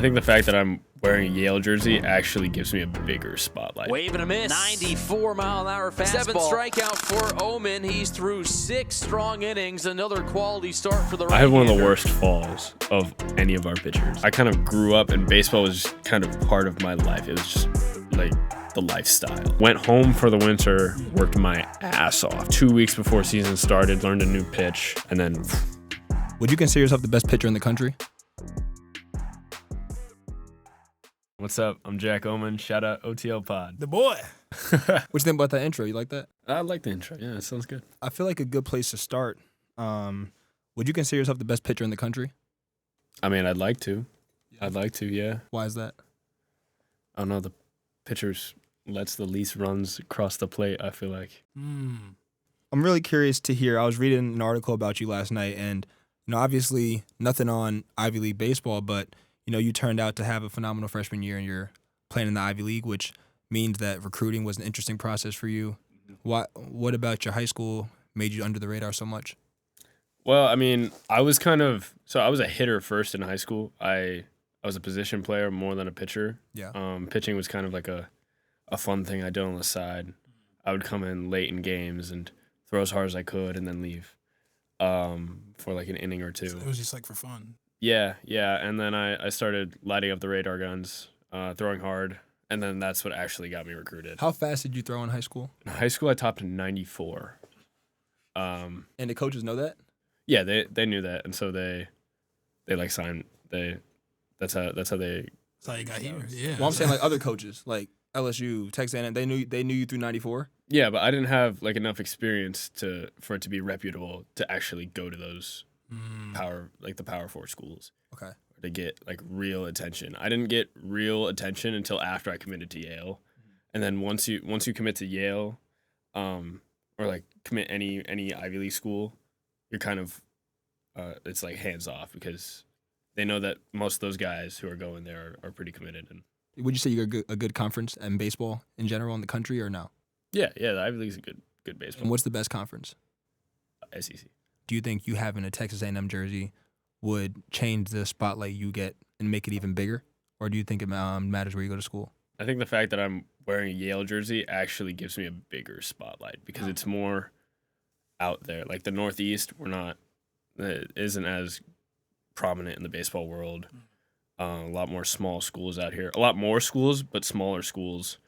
I think the fact that I'm wearing a Yale jersey actually gives me a bigger spotlight. Wave and a miss. 94-mile-an-hour fastball. Seventh strikeout for Ohman. He's through 6 strong innings. Another quality start for the right-hander. I had one of the worst falls of any of our pitchers. I kind of grew up, and baseball was kind of part of my life. It was just like the lifestyle. Went home for the winter, worked my ass off. 2 weeks before season started, learned a new pitch, and then... Would you consider yourself the best pitcher in the country? What's up? I'm Jack Ohman. Shout out OTL Pod. The boy. What you think about that intro? You like that? I like the intro. Yeah, it sounds good. I feel like a good place to start. Would you consider yourself the best pitcher in the country? I mean, I'd like to. Yeah. Why is that? I don't know. The pitchers lets the least runs across the plate, I feel like. I'm really curious to hear. I was reading an article about you last night, and obviously nothing on Ivy League baseball, but you turned out to have a phenomenal freshman year, and you're playing in the Ivy League, which means that recruiting was an interesting process for you. What about your high school made you under the radar so much? Well, I mean, I was a hitter first in high school. I was a position player more than a pitcher. Yeah. Pitching was kind of like a fun thing I did on the side. I would come in late in games and throw as hard as I could and then leave for like an inning or two. So it was just like for fun. Yeah. And then I started lighting up the radar guns, throwing hard, and then that's what actually got me recruited. How fast did you throw in high school? In high school, I topped 94. And the coaches know that? Yeah, they knew that, and so they like signed. That's how they. That's how you got here. Yeah. Well, I'm saying like other coaches, like LSU, Texas A&M, they knew you through 94. Yeah, but I didn't have like enough experience for it to be reputable to actually go to those the Power 4 schools. Okay. To get like real attention. I didn't get real attention until after I committed to Yale, and then once you commit to Yale, or like commit any Ivy League school, you're kind of it's like hands off because they know that most of those guys who are going there are pretty committed. And would you say you're a good conference in baseball in general in the country or no? Yeah, the Ivy League's a good baseball. And what's the best conference? SEC. Do you think you having a Texas A&M jersey would change the spotlight you get and make it even bigger, or do you think it matters where you go to school? I think the fact that I'm wearing a Yale jersey actually gives me a bigger spotlight because it's more out there. Like the Northeast, it isn't as prominent in the baseball world. A lot more small schools out here. A lot more schools, but smaller schools.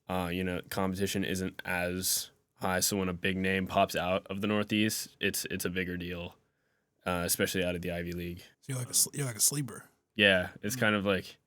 Competition isn't as high. So when a big name pops out of the Northeast, it's a bigger deal, especially out of the Ivy League. So you're like a sleeper. Yeah, it's kind of like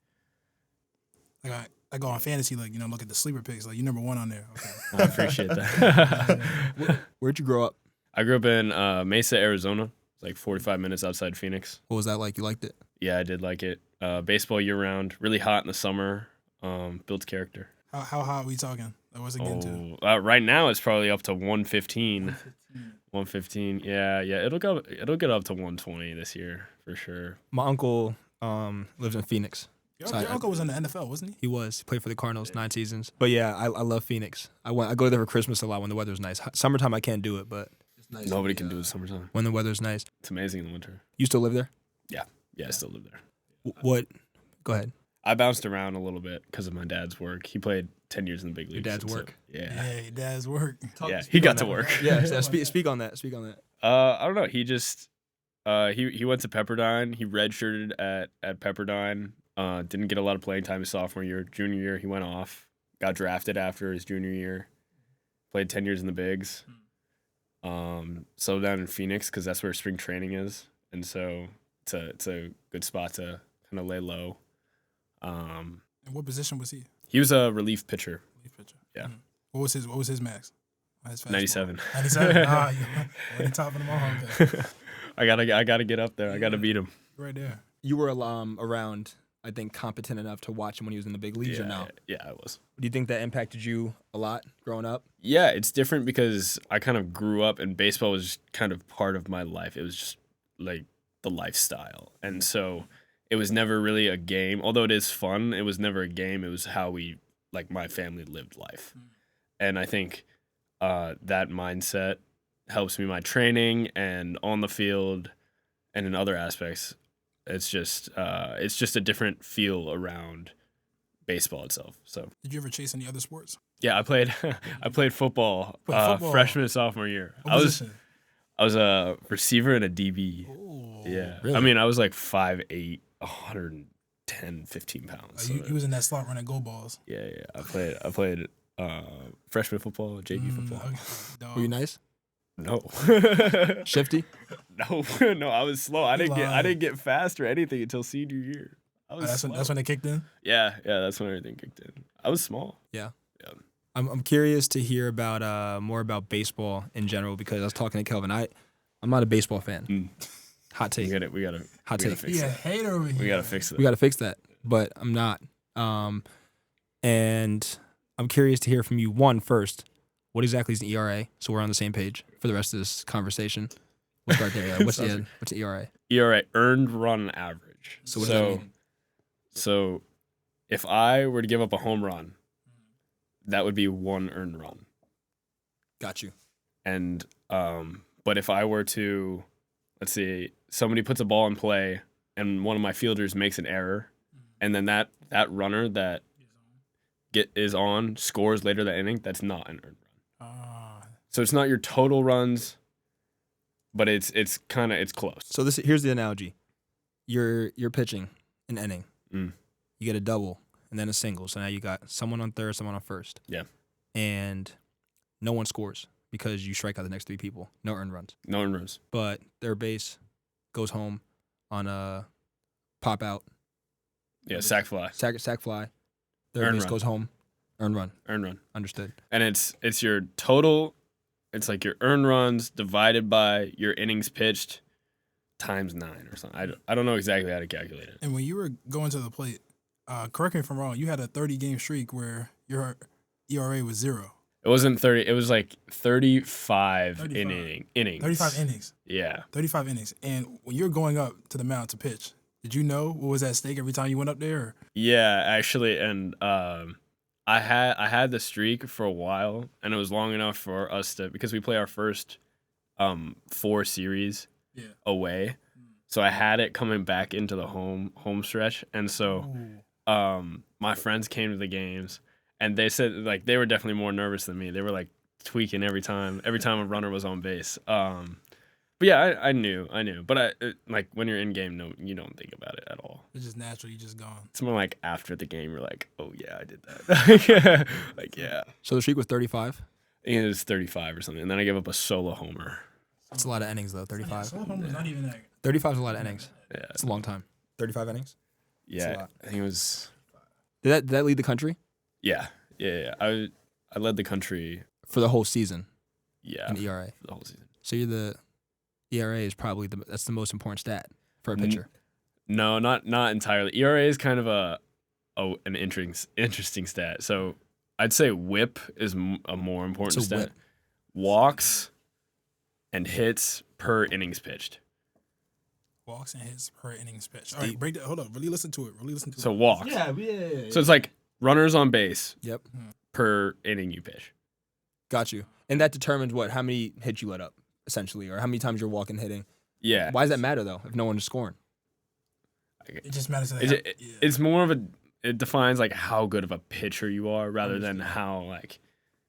I go on fantasy, look at the sleeper picks. Like, you're number one on there. Okay. I appreciate that. Where'd you grow up? I grew up in Mesa, Arizona. It's like 45 minutes outside Phoenix. What was that like? You liked it? Yeah, I did like it. Baseball year-round, really hot in the summer, builds character. How hot are we talking? What's it getting to? Right now it's probably up to 115. 115, yeah. It'll get up to 120 this year, for sure. My uncle lives in Phoenix. Your uncle was in the NFL, wasn't he? He was. He played for the Cardinals 9 seasons. But yeah, I love Phoenix. I go there for Christmas a lot when the weather's nice. Summertime I can't do it, but it's nice. Nobody can do it summertime. When the weather's nice. It's amazing in the winter. You still live there? Yeah, I still live there. What? Go ahead. I bounced around a little bit because of my dad's work. He played 10 years in the big leagues. Your dad's work? Yeah, your dad's work. He got to work. Yeah, speak on that. Speak on that. I don't know. He just he went to Pepperdine. He redshirted at Pepperdine. Didn't get a lot of playing time his sophomore year. Junior year, he went off. Got drafted after his junior year. Played 10 years in the bigs. Settled down in Phoenix because that's where spring training is, and so it's a good spot to kind of lay low. And what position was he? He was a relief pitcher. Yeah. Mm-hmm. What was his max? 97. 97. You're topping them all. Okay. I gotta get up there. I gotta beat him. Right there. You were around, I think, competent enough to watch him when he was in the big leagues or no? Yeah, I was. Do you think that impacted you a lot growing up? Yeah, it's different because I kind of grew up and baseball was just kind of part of my life. It was just like the lifestyle. And so it was never really a game. Although it is fun, it was never a game. It was how my family lived life. And I think that mindset helps me in my training and on the field and in other aspects it's just a different feel around baseball itself. So Did you ever chase any other sports? yeah, I played football, Football. freshman and sophomore year. What position? I was a receiver and a DB. Ooh. Yeah. Really? I mean, I was like 5'8", 110, 15 pounds. So You was in that slot running goal balls. yeah. I played freshman football, JV football. Okay. Dog. Were you nice? No. Shifty? No, I was slow. I You didn't lied. get fast or anything until senior year. I was That's slow. when they kicked in. Yeah, that's when everything kicked in. I was small. Yeah. Yeah. I'm curious to hear about more about baseball in general because I was talking to Kelvin. I'm not a baseball fan. Hot take. We gotta Hot take. fix Yeah, it. hater over here. We gotta fix it. We got to fix that, but I'm not. And I'm curious to hear from you. One, first, what exactly is an ERA? So we're on the same page for the rest of this conversation. We'll start there. What's the ERA? ERA, earned run average. So what does that mean? So if I were to give up a home run, that would be one earned run. Got you. And but if I were to, let's see, somebody puts a ball in play and one of my fielders makes an error, and then that runner that is on scores later that inning, that's not an earned run. So it's not your total runs, but it's close. So here's the analogy. You're pitching an inning. Mm. You get a double and then a single. So now you got someone on third, someone on first. Yeah. And no one scores because you strike out the next three people. No earned runs. No earned runs. But third base goes home on a pop out. Yeah, sac fly. Sack fly. Third Earned base run. goes home. Earned run. Earned run. Understood. And it's your total. It's like your earned runs divided by your innings pitched times 9 or something. I don't know exactly how to calculate it. And when you were going to the plate, correct me if I'm wrong, you had a 30-game streak where your ERA was 0. It wasn't 30. It was like 35 innings. 35 innings. Yeah. 35 innings. And when you're going up to the mound to pitch, did you know what was at stake every time you went up there? Or? Yeah, actually, and I had the streak for a while, and it was long enough for us to, because we play our first 4 series away, so I had it coming back into the home stretch, and so my friends came to the games, and they said like they were definitely more nervous than me. They were like tweaking every time a runner was on base. But yeah, I knew. But like when you're in game, no, you don't think about it at all. It's just natural. You just gone. It's more like after the game, you're like, oh yeah, I did that. Like yeah. So the streak was 35? I think it was 35 or something, and then I gave up a solo homer. That's a lot of innings, though, 35. Solo home was not even that. 35 is a lot of innings. Yeah, It's a long time. 35 innings? yeah. lot. I think it was. Did that lead the country Yeah. I led the country. for the whole season Yeah, in ERA? for the whole season. So you're the ERA is probably that's the most important stat for a pitcher. No, not entirely. ERA is kind of an interesting stat. So I'd say WHIP is a more important So stat. WHIP. Walks and hits per innings pitched. Walks and hits per innings pitch. All right, break that. Hold up. Really listen to it. So walks. Yeah. So it's like runners on base Yep. per inning you pitch. Got you. And that determines how many hits you let up, essentially, or how many times you're walking, hitting. Yeah. Why does that matter, though, if no one is scoring? It just matters. It's more of it defines like how good of a pitcher you are rather than how like,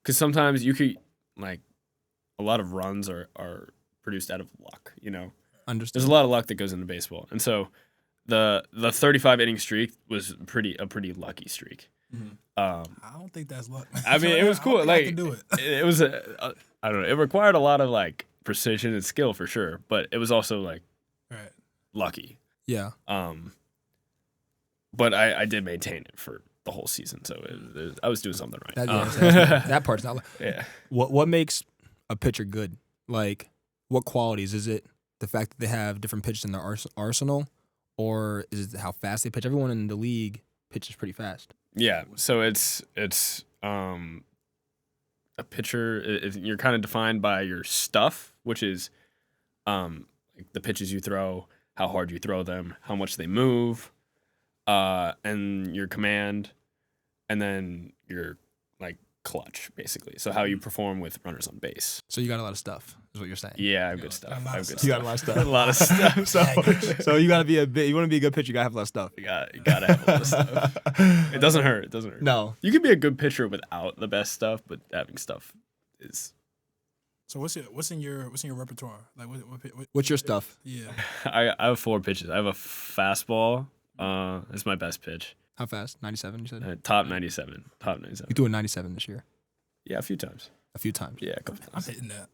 because sometimes you could like a lot of runs are produced out of luck, you know. Understood. There's a lot of luck that goes into baseball, and so the 35 inning streak was a pretty lucky streak. I don't think that's luck. I mean, it was cool. I Like can do it. it was I don't know. It required a lot of like precision and skill for sure, but it was also like Right. lucky. Yeah. But I did maintain it for the whole season, so I was doing something right. That part's not. Yeah. What makes a pitcher good? Like, what qualities? Is it the fact that they have different pitches in their arsenal, or is it how fast they pitch? Everyone in the league pitches pretty fast. Yeah, so it's a pitcher. You're kind of defined by your stuff, which is like the pitches you throw, how hard you throw them, how much they move, and your command, and then your like clutch, basically. So how you perform with runners on base. So you got a lot of stuff, is what you're saying. Yeah, I have good stuff. I have good You got stuff. a lot of stuff. A lot of stuff. So you got to be you want to be a good pitcher, you got to have a lot of stuff. You gotta have a lot of stuff. It doesn't hurt. It doesn't hurt. No. You can be a good pitcher without the best stuff, but having stuff is. So what's in your repertoire? Like What's your stuff? Yeah. I have 4 pitches. I have a fastball. It's my best pitch. How fast? 97, you said? Top 97. Top 97. You threw a 97 this year. Yeah, a few times. A few times. Yeah, a couple I'm times. hitting that.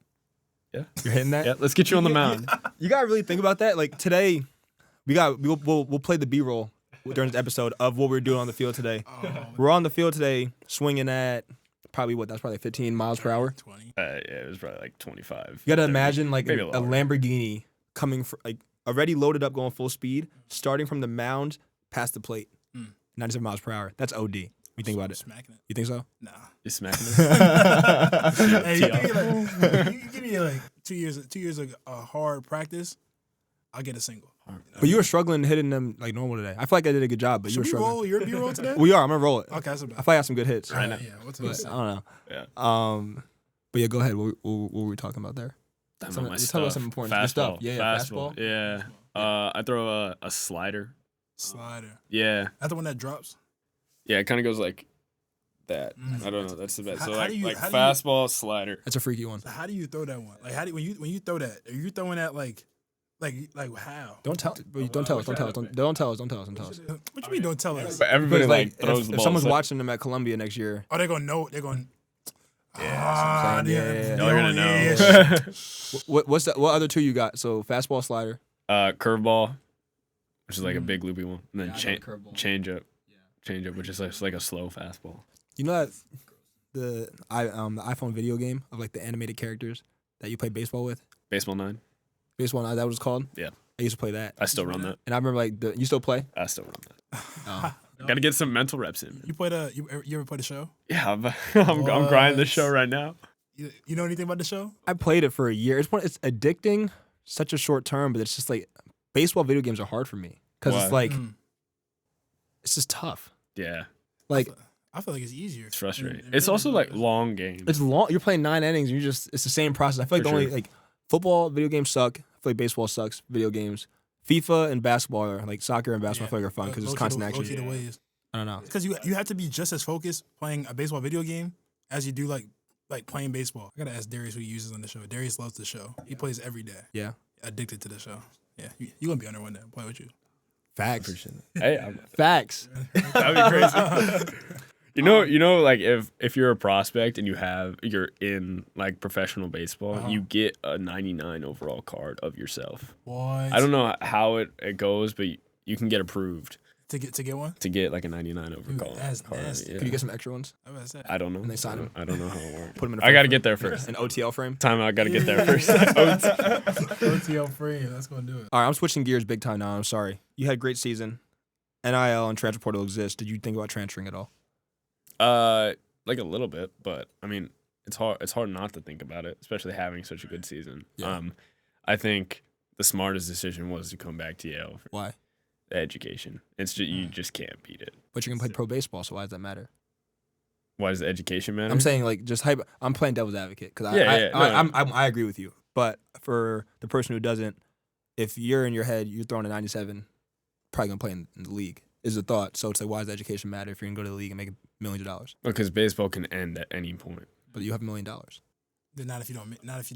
Yeah. You're hitting that? Yeah, let's get you on the mound. You gotta really think about that. Like today, we'll play the B-roll during this episode of what we're doing on the field today. We're on the field today, swinging at probably 15 miles per hour. 20. Yeah, it was probably like 25. You gotta 30, imagine like maybe a lower. Lamborghini coming like already loaded up, going full speed, starting from the mound past the plate, 97 miles per hour. That's OD. You think about it? Smacking it. You think so? Nah. You smacking it? Hey, you give me like 2 years of hard practice, I'll get a single. But you were struggling hitting them like normal today. I feel like I did a good job, but you were Should we struggling. roll your B-roll today? We are. I'm gonna roll it. Okay, that's I feel like I have some good hits. I know. Yeah, what's But I don't know. Yeah. But yeah, go ahead. What were we talking about there? Talking Some- about my let's talk about stuff. some important your stuff. Yeah, fastball. fastball. Yeah. I throw a slider. Slider. Yeah. That's the one that drops. Yeah, it kind of goes like that. Mm. I don't know. That's the best. So How like, do you- like how do you- fastball, slider. That's a freaky one. So how do you throw that one? Like how do when you throw that? Are you throwing that like how? Don't tell. Don't tell us. Don't tell us. Don't tell us. Don't tell us. Don't tell us. What you mean? Don't tell us. But everybody Because like like, throws the if ball. someone's so- watching them at Columbia next year, Oh, they're gonna know. They're going. Yeah, Yeah, Y'all are gonna know. yeah. what's that? What other two you got? So fastball, slider. Curveball, which is like a big loopy one, and then Yeah, I know curveball. change up, which is like a slow fastball. You know that the iPhone video game of like the animated characters that you play baseball with. Baseball 9. Baseball, that was called. Yeah. I used to play that, I still run that. and I remember like you still play. I still run that. Oh. Got to get some mental reps in. You ever played a show? Yeah, I'm grinding this show What? right now. You know anything about the show? I played it for a year. It's addicting, such a short term, but it's just like baseball video games are hard for me because it's Why? like it's just tough. Yeah, Like I feel like it's easier. it's frustrating. It It's really also is. like long games. it's long. You're playing 9 innings. And it's the same process. I feel like For the only sure. like football video games suck. I feel like baseball sucks. Video games, FIFA and basketball are like soccer and basketball. I feel like are fun because it's constant action. Low-key the ways. I don't know. Because you have to be just as focused playing a baseball video game as you do like playing baseball. I gotta ask Darius who he uses on the show. Darius loves the show. He plays every day. Yeah. Addicted to the show. Yeah, you gonna be on there one day. I'll play with you. Facts. Hey, Facts. that'd be crazy. You know, like if you're a prospect and you're in like professional baseball, you get a 99 overall card of yourself. What? I don't know how it goes, but you can get approved to get one. to get like a 99 overall that's card. nasty. Yeah. Could you get some extra ones? I was about to say. I don't know. And they sign 'em? I don't know how it works. Put them in a I frame. got to get there first. An OTL frame. Time I got to get there first. OTL free. That's gonna do it. All right, I'm switching gears big time now. I'm sorry. You had a great season. NIL and transfer portal exist. Did you think about transferring at all? Like a little bit, but I mean, it's hard. It's hard not to think about it, especially having such a good season. Yeah. I think the smartest decision was to come back to Yale for Why? the education. It's just, you just can't beat it. But you're gonna play pro baseball, so why does that matter? Why does the education matter? I'm saying like just hype. I'm playing devil's advocate because Yeah, I agree with you. But for the person who doesn't, if you're in your head, you're throwing a 97, probably gonna play in the league. Is the thought. So it's like, why does education matter if you're gonna go to the league and make millions of dollars? because baseball can end at any point. But you have $1 million. Then not if you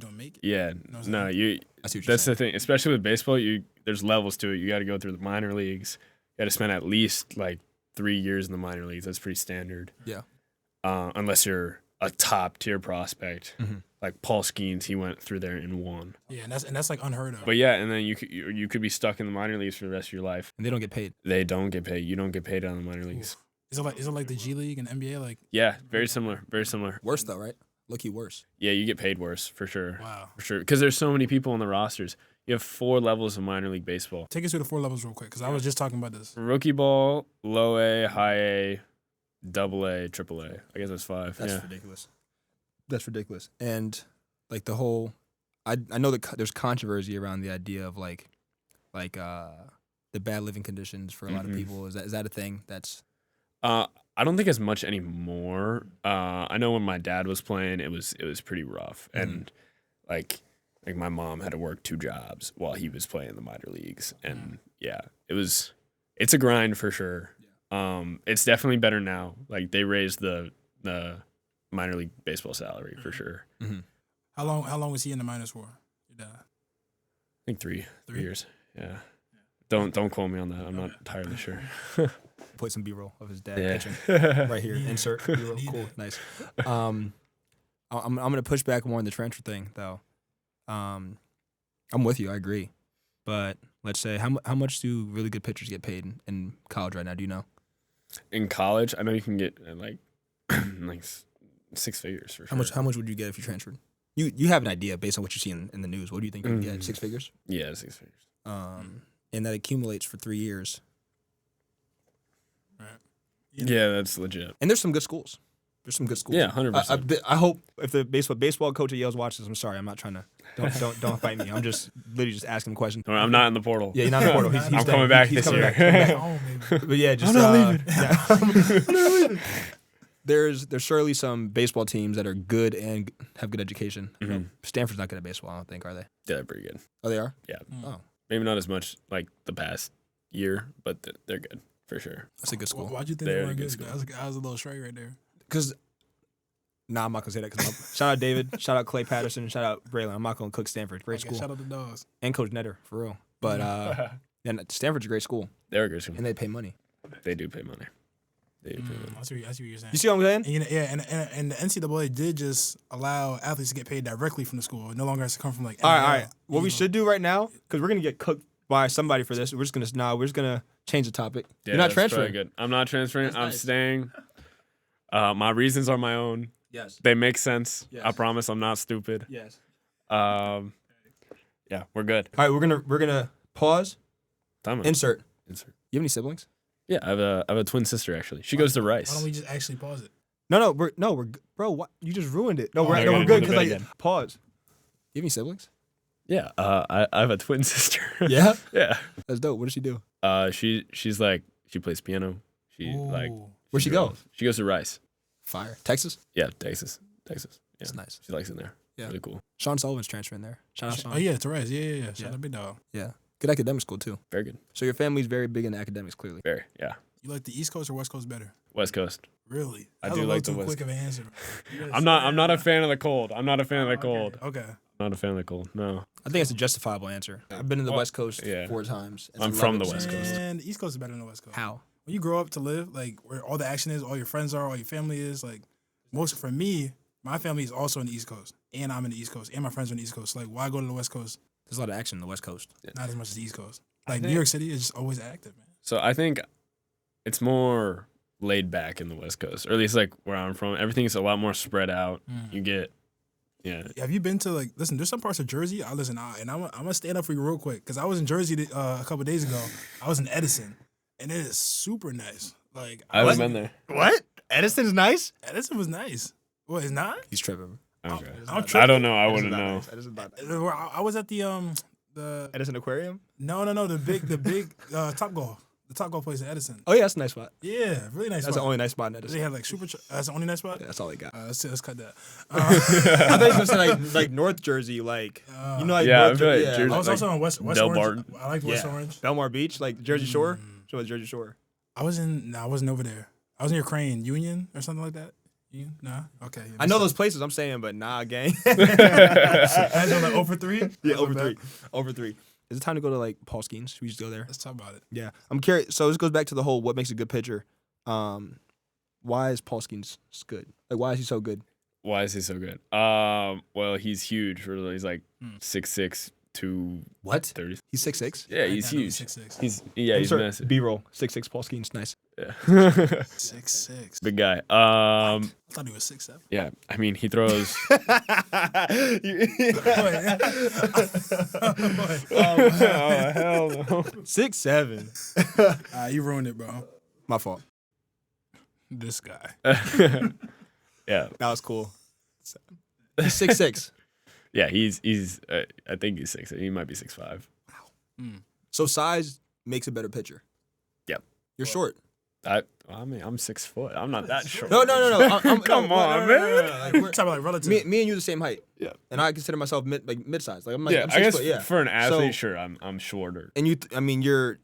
don't make it. Yeah, No, no, you. I see what you're That's saying. the thing, especially with baseball. There's levels to it. You got to go through the minor leagues. You got to spend at least like 3 years in the minor leagues. That's pretty standard. Yeah. Unless you're a top tier prospect, Mhm. like Paul Skenes, he went through there and won. Yeah, and that's like unheard of. But yeah, and then you could be stuck in the minor leagues for the rest of your life. And they don't get paid. They don't get paid. You don't get paid on the minor leagues. Is it like the G League and NBA? Like Yeah, very similar. Very similar. Worse though, right? Look-y worse. Yeah, you get paid worse for sure. wow. For sure, because there's so many people on the rosters. You have 4 levels of minor league baseball: Take us through the 4 levels real quick because I was just talking about this. rookie ball, low A, high A, double A, triple A. I guess that's 5. That's yeah. ridiculous. That's ridiculous. And like the whole, I know that there's controversy around the idea of like the bad living conditions for a lot of Mhm. people. Is that a thing? That's I I don't think as much anymore. I know when my dad was playing, it was pretty rough, and like my mom had to work 2 jobs while he was playing the minor leagues, and it's a grind for sure. It's definitely better now. Like they raised the minor league baseball salary for sure. Mm-hmm. How long was he in the minors for? Your dad? I think 3 years. Yeah. Don't quote me on that. I'm not entirely sure. Put some B-roll of his dad Yeah. pitching right here. Insert B-roll. Cool, nice. I'm gonna push back more on the transfer thing though. I'm with you. I agree, but let's say how much do really good pitchers get paid in college right now? Do you know? In college, I know you can get like 6 figures for sure. How much would you get if you transferred? You have an idea based on what you see in the news. What do you think you would get? 6 figures? Yeah, 6 figures. And that accumulates for 3 years. Right. Yeah, that's legit. And there's some good schools. Yeah, 100%. I hope if the baseball coach at Yale's watches, I'm sorry, I'm not trying to don't fight me. I'm just literally just asking questions. I'm not in the portal. Yeah, you're not in the portal. He's I'm coming back this year. But yeah, just I'm not leaving. Yeah. I'm not leaving. There's surely some baseball teams that are good and have good education. Mm-hmm. Stanford's not good at baseball, I don't think, are they? Yeah, they're pretty good. Oh, they are? Yeah. Oh, Maybe not as much like the past year, but they're good for sure. that's a good school. Why'd you think They're they a weren't good good? school. I was a little straight right there. Because, I'm not going to say that. Cause shout out David, shout out Clay Patterson, shout out Braylon. I'm not going to cook Stanford. Great school. Shout out the dogs. And Coach Netter, for real. But yeah, Stanford's a great school, They're a good school. and they pay money. They do pay money. They do pay money. I see what you're saying. You see what I'm saying? And, you know, yeah, and the NCAA did just allow athletes to get paid directly from the school. It no longer has to come from like. All NIL, right. What we you know. should do right now, because we're gonna get cooked by somebody for this. We're just gonna change the topic. Yeah, You're not that's transferring. probably good. I'm not transferring. That's I'm nice. staying. My reasons are my own. Yes. They make sense. Yes. I promise I'm not stupid. Yes. Yeah, we're good. All right, we're gonna pause. Time Insert. Insert. You have any siblings? Yeah, I have a twin sister actually. She goes to Rice. Why don't we just actually pause it? No, we're bro. What? You just ruined it. No, Oh, we're I no, gotta we're do good the because bit like again. pause. You have any siblings? Yeah, I have a twin sister. Yeah. Yeah. That's dope. What does she do? She's like she plays piano. She like Ooh. Where'd she go? She goes to Rice. Fire. Texas. Yeah, Texas. Yeah. That's nice. She likes it there. Yeah. Really cool. Sean Sullivan's transferring there. Shout out Sean. Oh yeah, it's right. Yeah. Shout Yeah. out Big Dog. Yeah. Good academic school too. Very good. So your family's very big into academics, clearly. Very. Yeah. You like the East Coast or West Coast better? West Coast. Really? I That was do a like the little too West quick of an answer. I'm not a fan of the cold. I'm not a fan of the cold. Okay. Not a fan of the cold. No. I think it's a justifiable answer. I've been in the Well, West Coast yeah. 4 times. I'm from the West Coast. And the East Coast is better than the West Coast. How? When you grow up to live, like where all the action is, all your friends are, all your family is, like for me, my family is also in the East Coast, and I'm in the East Coast, and my friends are in the East Coast. Like, why go to the West Coast? There's a lot of action in the West Coast. Not as much as the East Coast. Like New think- York City is just always active, man. So I think it's more laid back in the West Coast, or at least like where I'm from. Everything's a lot more spread out. You get, yeah. Have you been to like? Listen, there's some parts of Jersey. I'm gonna stand up for you real quick because I was in Jersey a couple days ago. I was in Edison, and it is super nice. Like I haven't been there. What? Edison's nice? Edison was nice. What? It's not? He's tripping. Okay. I'm I tripping. don't know. I wouldn't know. Edison's not nice. I was at the Edison Aquarium? no the big Top Golf. The Top Golf place in Edison. Oh yeah, that's a nice spot. Yeah, really nice. That's the spot. only nice spot in They Edison. have like that's the only nice spot. Yeah, that's all they got. Let's cut that. I thought you were gonna say like North Jersey, like you know, like Yeah, North I feel like yeah. Jersey- I was like also in West Del Orange. Barton. I like West Yeah. Orange. Belmar Beach, like Jersey Shore. So it's Jersey Shore. I wasn't over there. I was near Crane Union or something like that. Union? Nah. Okay. Yeah, I know those places. I'm saying, but nah, gang. I was on like over 3. Yeah, over 3. Over 3. Is it time to go to like Paul Skenes? Should we just go there? Let's talk about it. Yeah, I'm curious. So this goes back to the whole what makes a good pitcher. Why is Paul Skenes good? Like, why is he so good? Why is he so good? Well, he's huge. Really. He's like 6'6", 230. What? He's 6'6". Yeah, he's huge. 6'6". He's Insert massive. B-roll. 6'6" Paul Skenes. Nice. Yeah. 6'6". Big guy. I thought he was 6'7". Yeah. I mean, he throws. Oh hell no. 6'7". You ruined it, bro. My fault. This guy. Yeah. That was cool. He's 6'6". Yeah. He's. I think he's 6'. He might be 6'5". So size makes a better pitcher. Yep. You're short. I mean, I'm 6 foot. I'm not that short. No. Come on, man. Like, we're talking about like relative. Me and you the same height. Yeah. And I consider myself mid-sized. Like I'm Yeah, I'm I 6 guess foot, yeah. for an athlete, So- sure, I'm shorter. And you're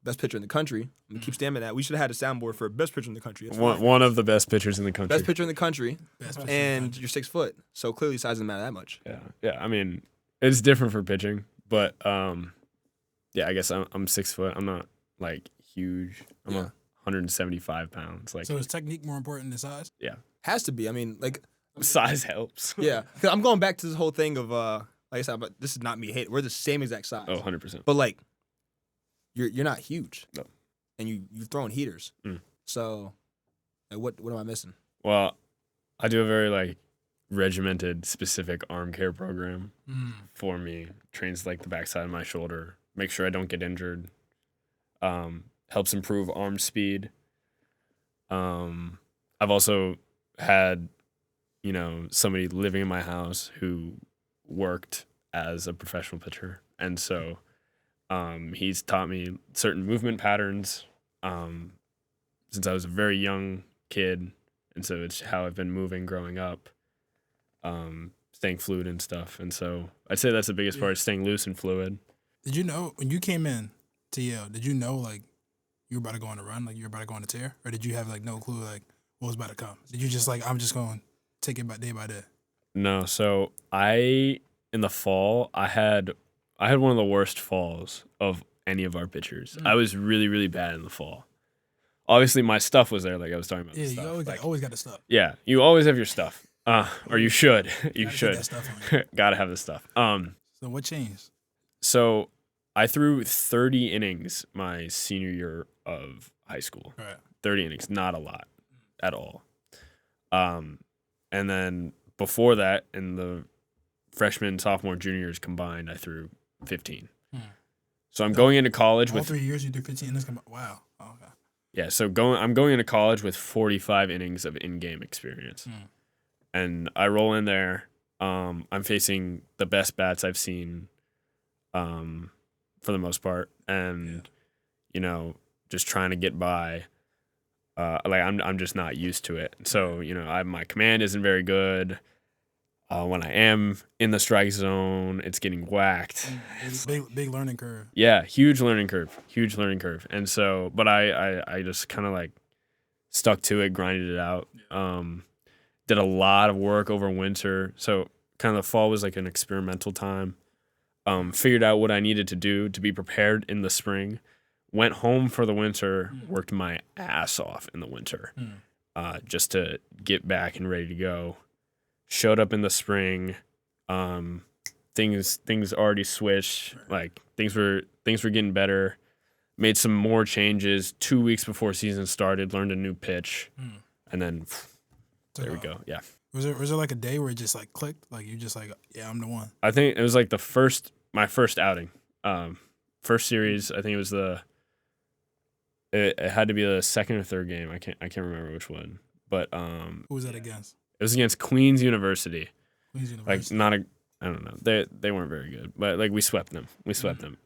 best pitcher in the country. I'm gonna keep stamping that. We should have had a soundboard for best pitcher in the country. That's fine. One of the best pitchers in the country. Best pitcher in the country, Best pitcher in the and country. you're 6 foot. So clearly size doesn't matter that much. Yeah. I mean, it's different for pitching, but yeah, I guess I'm 6 foot. I'm not like huge. I'm 175 pounds. Like, So is technique more important than size? Has to be. I mean, like, size helps. yeah. 'Cause I'm going back to this whole thing of like I said, but this is not me hate. We're the same exact size. Oh, 100%. But like, you're not huge. No. And you're throwing heaters. Mm. So, like, what am I missing? Well, I do a very like regimented, specific arm care program for me. Trains like the backside of my shoulder. Make sure I don't get injured. Helps improve arm speed. I've also had, somebody living in my house who worked as a professional pitcher, and so he's taught me certain movement patterns since I was a very young kid, and so it's how I've been moving growing up, staying fluid and stuff. And so I'd say that's the biggest part, is staying loose and fluid. Did you know when you came in to Yale? Did you know like you were about to go on a run, like you were about to go on a tear, or did you have like no clue like what was about to come? Did you just like I'm just going to take it by day by day? No, so in the fall, I had one of the worst falls of any of our pitchers. I was really, really bad in the fall. Obviously, my stuff was there, like I was talking about. Yeah, the you stuff. always, Like, always got the stuff. yeah, you always have your stuff, or you should. You Gotta should. get that stuff on you. Gotta have the stuff. So what changed? So I threw 30 innings my senior year of high school. Right. 30 innings, not a lot at all. And then before that, in the freshman, sophomore, junior years combined, I threw 15. So I'm going into college All with 3 years you do 15 innings. Wow. Oh, okay. yeah. So I'm going into college with 45 innings of in-game experience, and I roll in there. I'm facing the best bats I've seen, for the most part, and just trying to get by. Like I'm just not used to it. So my command isn't very good. When I am in the strike zone, it's getting whacked. It's big learning curve. Yeah, huge learning curve. And so, but I just kind of like stuck to it, grinded it out. Did a lot of work over winter. So kind of the fall was like an experimental time. Figured out what I needed to do to be prepared in the spring. Went home for the winter, worked my ass off in the winter, just to get back and ready to go. Showed up in the spring, things already switched. Like things were getting better. Made some more changes 2 weeks before season started. Learned a new pitch, and then there we go. Yeah. Was there like a day where it just like clicked? Like you just like, yeah, I'm the one. I think it was like my first outing, first series. I think it was it had to be the second or third game. I can't remember which one, but Who was that against? it was against Queens University. Queens Like University. I don't know. They weren't very good, but like we swept them.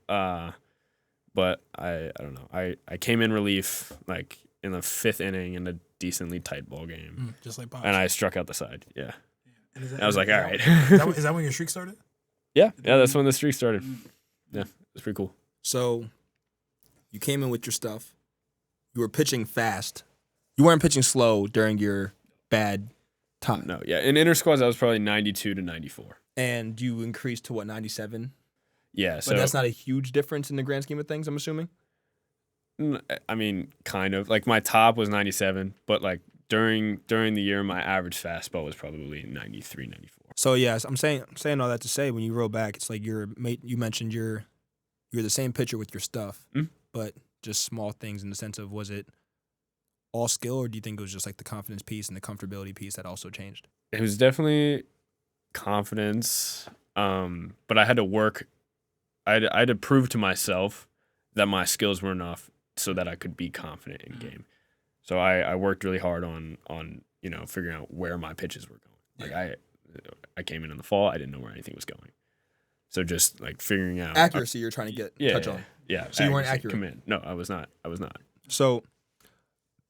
But I don't know. I came in relief like in the 5th inning in a decently tight ball game, Just like Pops. and I struck out the side. Yeah, And is I was like, all right. Is that when your streak started? Yeah, that's when the streak started. Yeah, it's pretty cool. So, you came in with your stuff. You were pitching fast. You weren't pitching slow during your bad time. No, yeah. In inter squads, I was probably 92 to 94. And you increased to what, 97? Yeah, But so that's not a huge difference in the grand scheme of things, I'm assuming? I mean, kind of. Like my top was 97, but like during the year, my average fastball was probably 93, 94. So yes, I'm saying all that to say when you roll back, it's like you mentioned you're the same pitcher with your stuff, but just small things in the sense of, was it all skill, or do you think it was just like the confidence piece and the comfortability piece that also changed? It was definitely confidence, but I had to work. I had to prove to myself that my skills were enough so that I could be confident in game. So I worked really hard on figuring out where my pitches were going. Like I came in the fall, I didn't know where anything was going. So just like figuring out Accuracy you're trying to get touch on. Yeah. So you weren't accurate. Command. No, I was not. So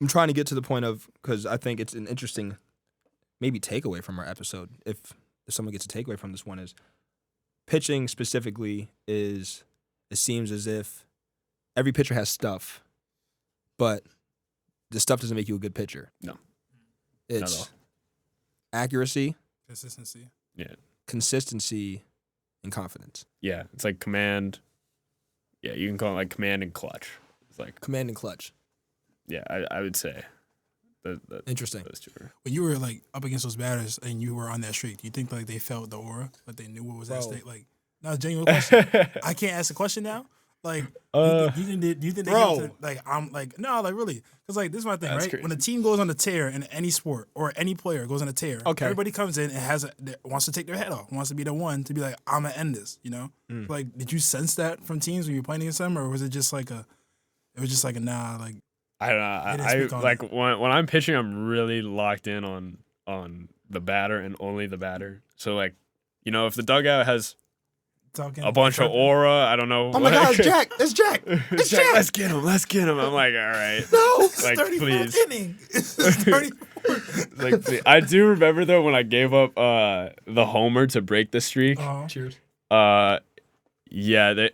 I'm trying to get to the point of, because I think it's an interesting maybe takeaway from our episode. If someone gets a takeaway from this one, is pitching specifically is, it seems as if every pitcher has stuff, but the stuff doesn't make you a good pitcher. No. It's Not at all. accuracy, Consistency. Yeah. consistency, and confidence. Yeah. It's like command. Yeah, you can call it like command and clutch. It's like, Command and clutch. yeah, I would say Interesting. those two are. When you were like up against those batters and you were on that streak, do you think like they felt the aura, like they knew what was at stake? Like, no, genuine question. I can't ask a question now. Like, do you think they bro. get to, like, I'm like, no, like really, because like this is my thing, That's right? crazy. When a team goes on a tear in any sport or any player goes on a tear, Okay. everybody comes in and wants to take their head off, wants to be the one to be like, I'm gonna end this, you know? Like, did you sense that from teams when you were playing against them, or was it just like a nah, like I don't They didn't know. speak I on like when I'm pitching, I'm really locked in on the batter and only the batter. So like, if the dugout has talking a bunch of aura, I don't know. Oh my God, it's Jack! It's Jack! It's Jack! Let's get him. Let's get him. I'm like, all right. No! Like, 34th please. inning. It's 34th. Like, please. I do remember though when I gave up the homer to break the streak. Cheers. Yeah, they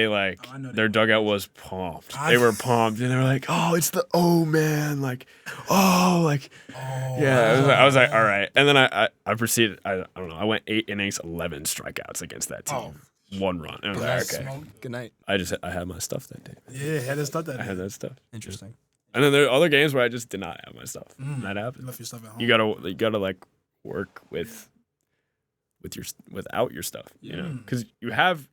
like I know they their were. dugout was pumped. They were pumped, and they were like, "Oh, it's the man!" Like, "Oh, like, yeah." I was like, "All right," and then I proceeded. I don't know. I went 8 innings, 11 strikeouts against that team. 1 run. And I was like, okay. Good night. I had my stuff that day. Yeah, had to start that. I had that stuff. Interesting. And then there are other games where I just did not have my stuff. And that happens. Left your stuff at home. You gotta like work without your stuff. You know, because you have.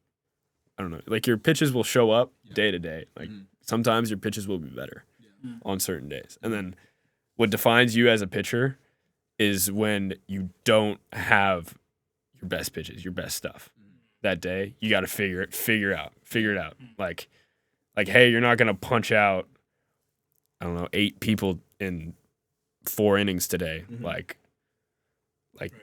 I don't know. Like your pitches will show up day to day. Like sometimes your pitches will be better on certain days. And then what defines you as a pitcher is when you don't have your best pitches, your best stuff that day. You got to figure it out. Like, hey, you're not gonna punch out, I don't know, 8 people in 4 innings today. Like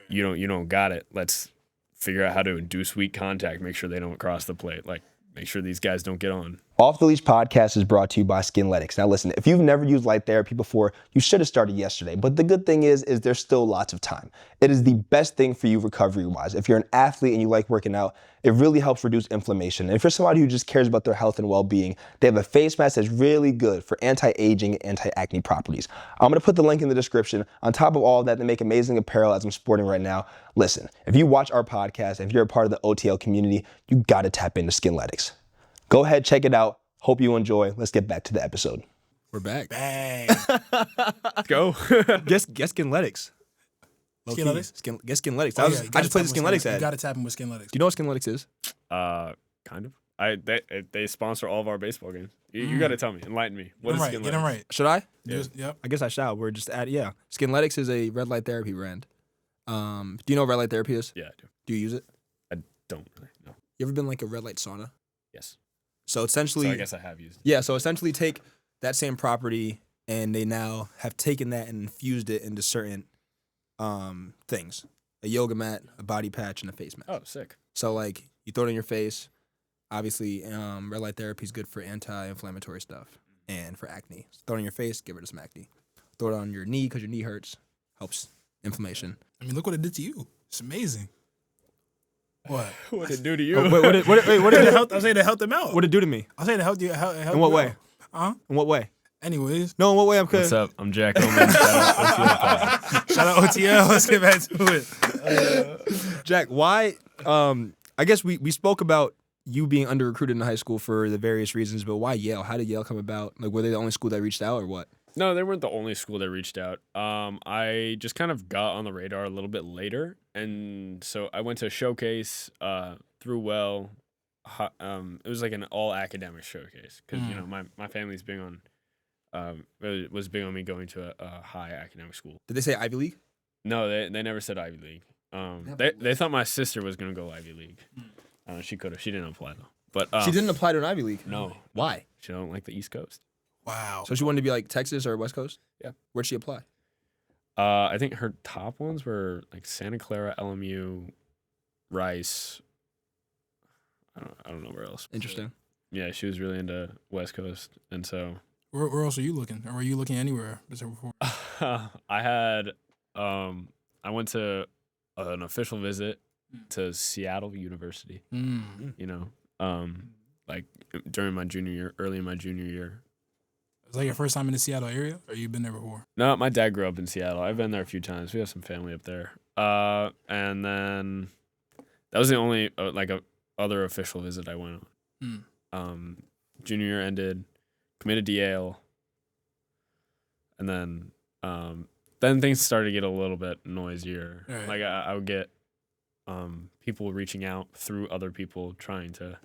you don't got it. Let's figure out how to induce weak contact, make sure they don't cross the plate, like make sure these guys don't get on. Off the Leash podcast is brought to you by Skinletics. Now listen, if you've never used light therapy before, you should have started yesterday. But the good thing is there's still lots of time. It is the best thing for you recovery-wise. If you're an athlete and you like working out, it really helps reduce inflammation. And if you're somebody who just cares about their health and well-being, they have a face mask that's really good for anti-aging and anti-acne properties. I'm gonna put the link in the description. On top of all of that, they make amazing apparel as I'm sporting right now. Listen, if you watch our podcast, if you're a part of the OTL community, you gotta tap into Skinletics. Go ahead, check it out. Hope you enjoy. Let's get back to the episode. We're back. Bang. Let's go. Guess Skinletics. Skinletics? Guess Skinletics. Oh, I yeah, you just gotta played the tap 'em with Skinletics ad. You got to tap them with Skinletics. Do you know what Skinletics is? Kind of. They sponsor all of our baseball games. You got to tell me, enlighten me. What is Get them right. Should I? Yep. I guess I shall. We're just Skinletics is a red light therapy brand. Do you know what red light therapy is? Yeah, I do. Do you use it? I don't really know. You ever been like a red light sauna? Yes. So essentially, So I guess I have used it. yeah. So essentially, take that same property, and they now have taken that and infused it into certain things: a yoga mat, a body patch, and a face mask. Oh, sick. So like you throw it in your face. Obviously, red light therapy is good for anti-inflammatory stuff and for acne. So throw it in your face, get rid of some acne. Throw it on your knee because your knee hurts, helps inflammation. I mean, look what it did to you. It's amazing. What? What did it do to you? Oh, what did it help? I say to help them out. What did it do to me? I say to help you. In what way? Huh? In what way? Anyways, No, in what way? I'm What's good. up? I'm Jack Ohman. shout out OTL. Let's get back to it. Jack, why? I guess we spoke about you being under recruited in high school for the various reasons, but why Yale? How did Yale come about? Like, were they the only school that reached out, or what? No, they weren't the only school that reached out. I just kind of got on the radar a little bit later, and so I went to a showcase through Well. It was like an all academic showcase because my family's big on was big on me going to a high academic school. Did they say Ivy League? No, they never said Ivy League. They thought my sister was gonna go Ivy League. She could have. She didn't apply though. But She didn't apply to an Ivy League. No. Why? She don't like the East Coast. Wow. So she wanted to be like Texas or West Coast? Yeah. Where'd she apply? I think her top ones were like Santa Clara, LMU, Rice. I don't know where else. Interesting. Yeah, she was really into West Coast, and so Where else are you looking? Or were you looking anywhere before? I went to an official visit to Seattle University. You know, like during my junior year, early in my junior year. Was that your first time in the Seattle area, or you been there before? No, my dad grew up in Seattle. I've been there a few times. We have some family up there. And then that was the only other official visit I went on. Junior year ended, committed to Yale, and then things started to get a little bit noisier. Right. Like I would get people reaching out through other people trying to.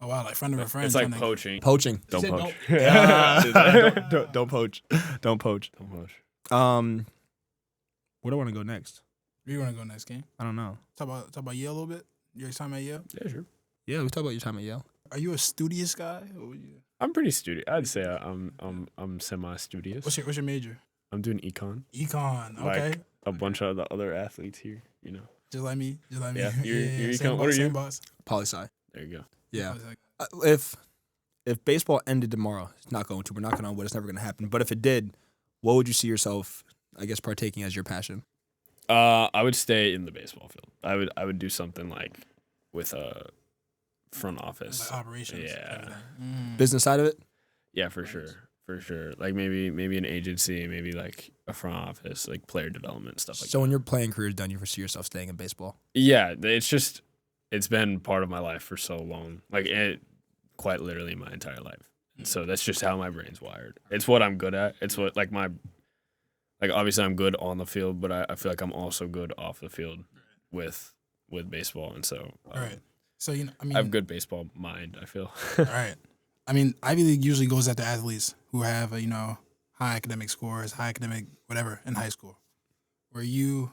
Oh wow, like friend of a friend. It's like poaching. Poaching. Don't poach. Don't poach. Don't poach. Don't poach. Where do I want to go next? Where you want to go next game? I don't know. Talk about Yale a little bit. Your time at Yale. Yeah, sure. Yeah, we talk about your time at Yale. Are you a studious guy? Or you... I'm pretty studious. I'd say I'm semi-studious. What's your major? I'm doing econ. Econ. Okay. Like a bunch of the other athletes here, you know. Just like me. Yeah, you're econ. Same What are you? boss. Poli-sci. There you go. Yeah. If baseball ended tomorrow, it's not going to. We're knocking on wood. It's never going to happen. But if it did, what would you see yourself, I guess, partaking as your passion? I would stay in the baseball field. I would do something like with a front office. Like operations. Yeah. Business side of it? Yeah, for sure. Like maybe an agency, maybe like a front office, like player development stuff like that. So when your playing career is done, you foresee yourself staying in baseball? Yeah, it's been part of my life for so long. Like quite literally my entire life. So that's just how my brain's wired. It's what I'm good at. It's what obviously I'm good on the field, but I feel like I'm also good off the field with baseball, and so All right. So I have good baseball mind, I feel. All right. I mean, Ivy League usually goes after athletes who have high academic scores, high academic whatever in high school. Were you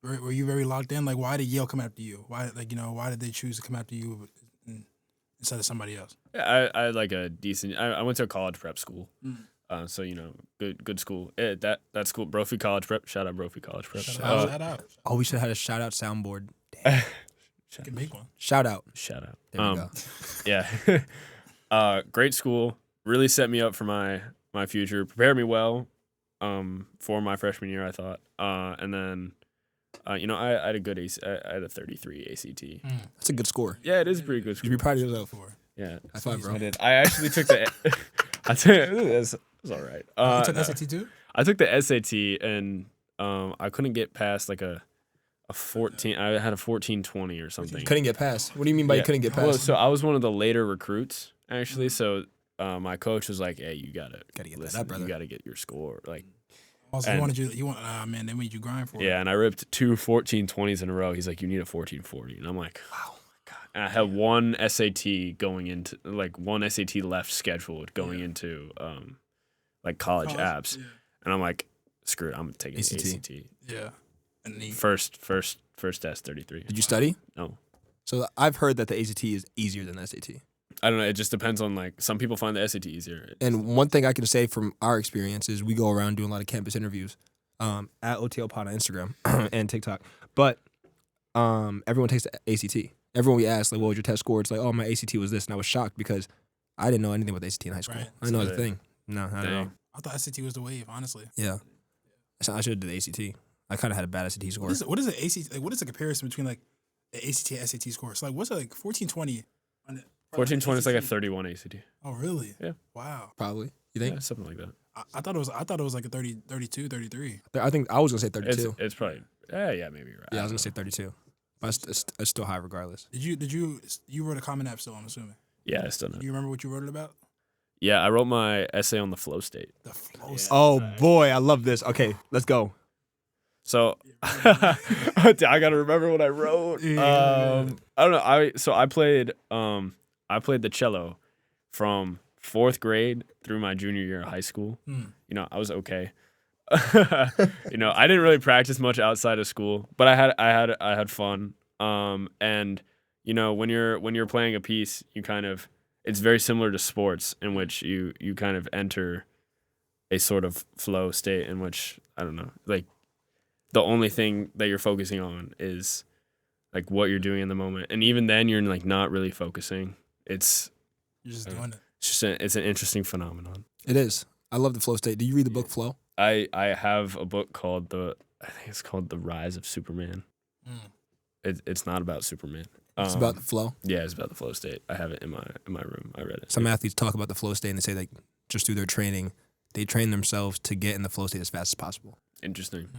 very locked in? Like, why did Yale come after you? Why did they choose to come after you instead of somebody else? Yeah, I had like a decent. I went to a college prep school, so good school. That school, Brophy College Prep. Shout out Brophy College Prep. Shout out. Oh, we should have had a shout out soundboard. You can make one. Shout out. There we go. Yeah. Great school. Really set me up for my future. Prepared me well for my freshman year, I thought. And then, I had a good I had a 33 ACT. That's a good score. Yeah, it is a pretty good You score. should be proud of yourself. Yeah. High five, bro. I did. I actually took the. I took it was all right. You took SAT too? I took the SAT and I couldn't get past like a 14. I had a 1420 or something. You couldn't get past. What do you mean by you couldn't get past? Well, so I was one of the later recruits actually. So my coach was like, "Hey, you gotta get listen, that up, brother. You gotta get your score." Like, also, man, they made you grind for it. Yeah, and I ripped 2 1420s in a row. He's like, "You need a 1440," and I'm like, "Wow, my god!" And I had one SAT going into one SAT left scheduled going into college apps, and I'm like, "Screw it, I'm gonna take an ACT." Yeah. And First test 33. Did you study? No. So I've heard that the ACT is easier than the SAT. I don't know. It just depends on some people find the SAT easier. And one thing I can say from our experience is we go around doing a lot of campus interviews at OTL Pod on Instagram and TikTok. But everyone takes the ACT. Everyone we ask, like, what was your test score? It's like, oh, my ACT was this. And I was shocked because I didn't know anything about the ACT in high school. Right. I didn't know it was a thing. No, not at all. I thought SAT was the wave, honestly. Yeah. So I should have did the ACT. I kind of had a bad SAT score. What is the ACT? Like, what is the comparison between like the ACT and SAT scores? So, like, what's it, like 1420? 1420 is like a 31 ACT. Oh, really? Yeah. Wow. Probably. You think? Yeah, something like that. I thought it was like a 30, 32, 33. I think I was gonna say 32. It's probably. Yeah, maybe you're right. Yeah, I was gonna say 32. But it's still high regardless. Did you wrote a Common App still? I'm assuming. Yeah, I still know. Do you remember what you wrote it about? Yeah, I wrote my essay on the flow state. The flow state. Oh boy, I love this. Okay, let's go. So I gotta remember what I wrote. I don't know. I played the cello from 4th grade through my junior year of high school. I was okay. I didn't really practice much outside of school, but I had fun. And when you're playing a piece, it's very similar to sports in which you kind of enter a sort of flow state in which, I don't know, like the only thing that you're focusing on is like what you're doing in the moment. And even then you're like not really focusing. You're just doing it. It's an interesting phenomenon. It is. I love the flow state. Do you read the book Flow? I have a book called I think it's called The Rise of Superman. It's not about Superman. It's about the flow. Yeah, it's about the flow state. I have it in my room. I read it. Some athletes talk about the flow state and they say like just through their training, they train themselves to get in the flow state as fast as possible. Interesting.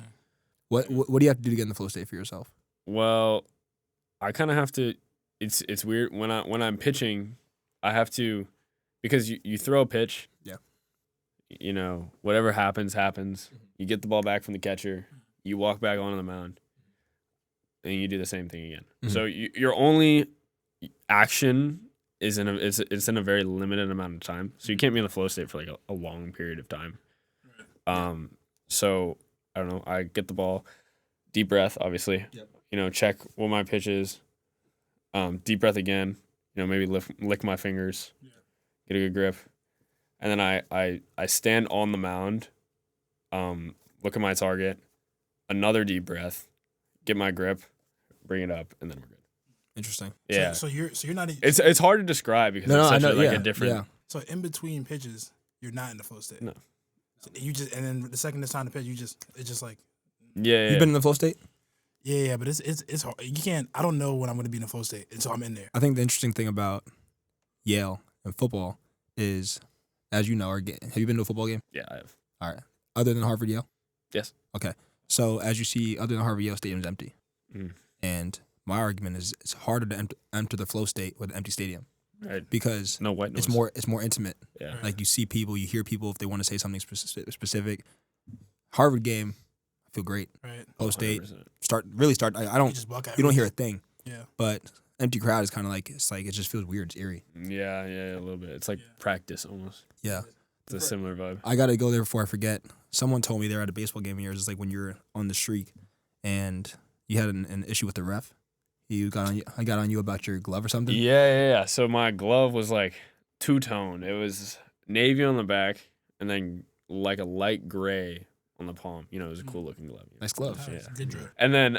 What do you have to do to get in the flow state for yourself? Well, I kind of have to. It's weird when I'm pitching. I have to, because you throw a pitch. Yeah. You know, whatever happens. You get the ball back from the catcher. You walk back onto the mound, and you do the same thing again. So your only action is it's in a very limited amount of time. So you can't be in the flow state for like a long period of time. So I don't know. I get the ball, deep breath, obviously. Yep. You know, check what my pitch is. Deep breath again. You know, maybe lick my fingers, get a good grip, and then I stand on the mound, look at my target, another deep breath, get my grip, bring it up, and then we're good. Interesting. Yeah. So you're not. It's hard to describe because it's such a different. Yeah. So in between pitches, you're not in the flow state. No. So you just, and then the second it's time to pitch, it's just like. Yeah. You've been in the flow state? Yeah, but it's hard. You can't. I don't know when I'm going to be in the flow state until I'm in there. I think the interesting thing about Yale and football is, as you know, have you been to a football game? Yeah, I have. All right. Other than Harvard Yale? Yes. Okay. So as you see, other than Harvard Yale, stadium's empty. And my argument is it's harder to enter the flow state with an empty stadium. Right. Because no white noise. It's more intimate. Yeah. Like you see people, you hear people if they want to say something specific. Harvard game, I feel great. Right. Flow state, 100%. start. I don't. You don't hear a thing. Yeah. But empty crowd is kind of like it just feels weird. It's eerie. Yeah, a little bit. It's like practice almost. Yeah. It's a similar vibe. I gotta go there before I forget. Someone told me they're at a baseball game of yours. It's like when you're on the streak, and you had an issue with the ref. I got on you about your glove or something. Yeah. So my glove was like two-tone. It was navy on the back, and then like a light gray on the palm. You know, it was a cool looking glove. Nice glove. Yeah. Good drip. And then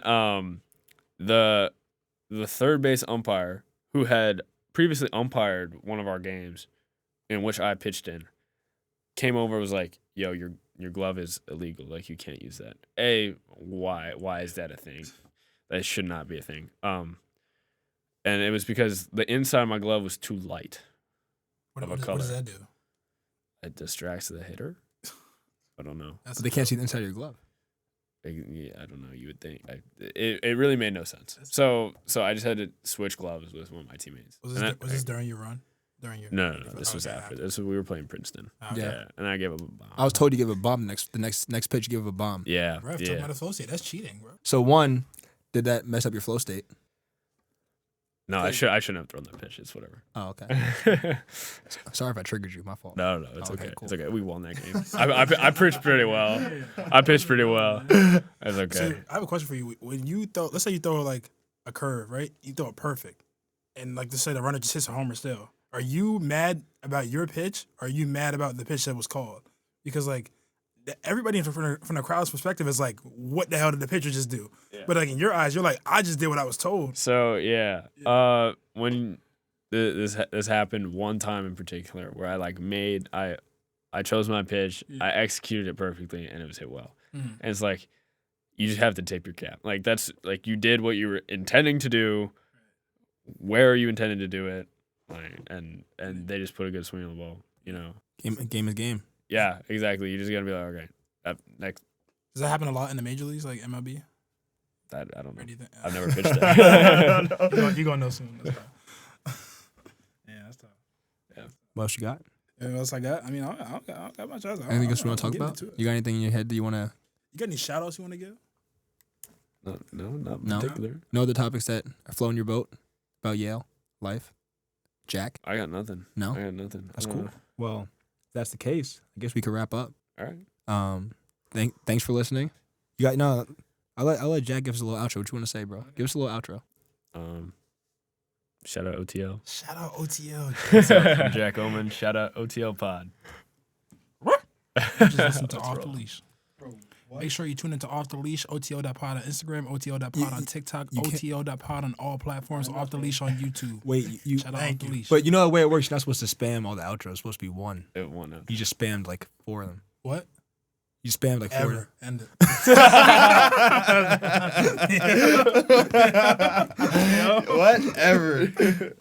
the third base umpire who had previously umpired one of our games in which I pitched in came over and was like, yo, your glove is illegal. Like, you can't use that. Why is that a thing? That should not be a thing. And it was because the inside of my glove was too light of a color. What does that do? It distracts the hitter. I don't know. But they can't see the inside of your glove. Yeah, I don't know. You would think it really made no sense. So I just had to switch gloves with one of my teammates. Was this during your run? No. This was after. We were playing Princeton. Okay. Yeah, and I gave up a bomb. I was told to give a bomb the next pitch. You give a bomb. Yeah, Ref, talking about the flow state. That's cheating, bro. So one, did that mess up your flow state? No, I shouldn't have thrown that pitch. It's whatever. Oh, okay. Sorry if I triggered you. My fault. No, it's Okay, okay. cool. It's okay. We won that game. I pitched pretty well. It's okay. So I have a question for you. When you throw, let's say you throw like a curve, right? You throw it perfect, and like let's say the runner just hits a homer still. Are you mad about your pitch? Or are you mad about the pitch that was called? Because like everybody from the crowd's perspective is like, what the hell did the pitcher just do? Yeah. But like in your eyes, you're like, I just did what I was told. So when this happened one time in particular, where I chose my pitch, I executed it perfectly, and it was hit well. Mm-hmm. And it's like, you just have to tip your cap. Like that's like you did what you were intending to do. Where are you intending to do it? Like, and they just put a good swing on the ball. You know, game is game. Yeah, exactly. You just gotta be like, okay, next. Does that happen a lot in the major leagues, like MLB? That I don't know. You I've never pitched that. You're gonna know soon. That's yeah, that's tough. Yeah. What else you got? What else I got? I mean, I got my choice. Anything else you want to talk about? You got anything in your head that you want to? You got any shout outs you want to give? No, not in particular. No other topics that are floating your boat about Yale life? Jack? I got nothing. No? I got nothing. That's cool. Well, if that's the case, I guess we could wrap up. All right. Thanks for listening. You got no. I'll let Jack give us a little outro. What you want to say, bro? Give us a little outro. Shout out OTL. Shout out OTL. Jack Ohman. Shout out OTL Pod. Just listen to Off the Leash. Make sure you tune into Off the Leash, OTO.pod on Instagram, OTO.pod on TikTok, OTO.pod on all platforms, Off the Leash on YouTube. Wait, you Shout out Off the Leash. But you know the way it works, you're not supposed to spam all the outros. It's supposed to be one. One. You just spammed like 4 of them. What? You spammed like 4 of them. End it. Whatever.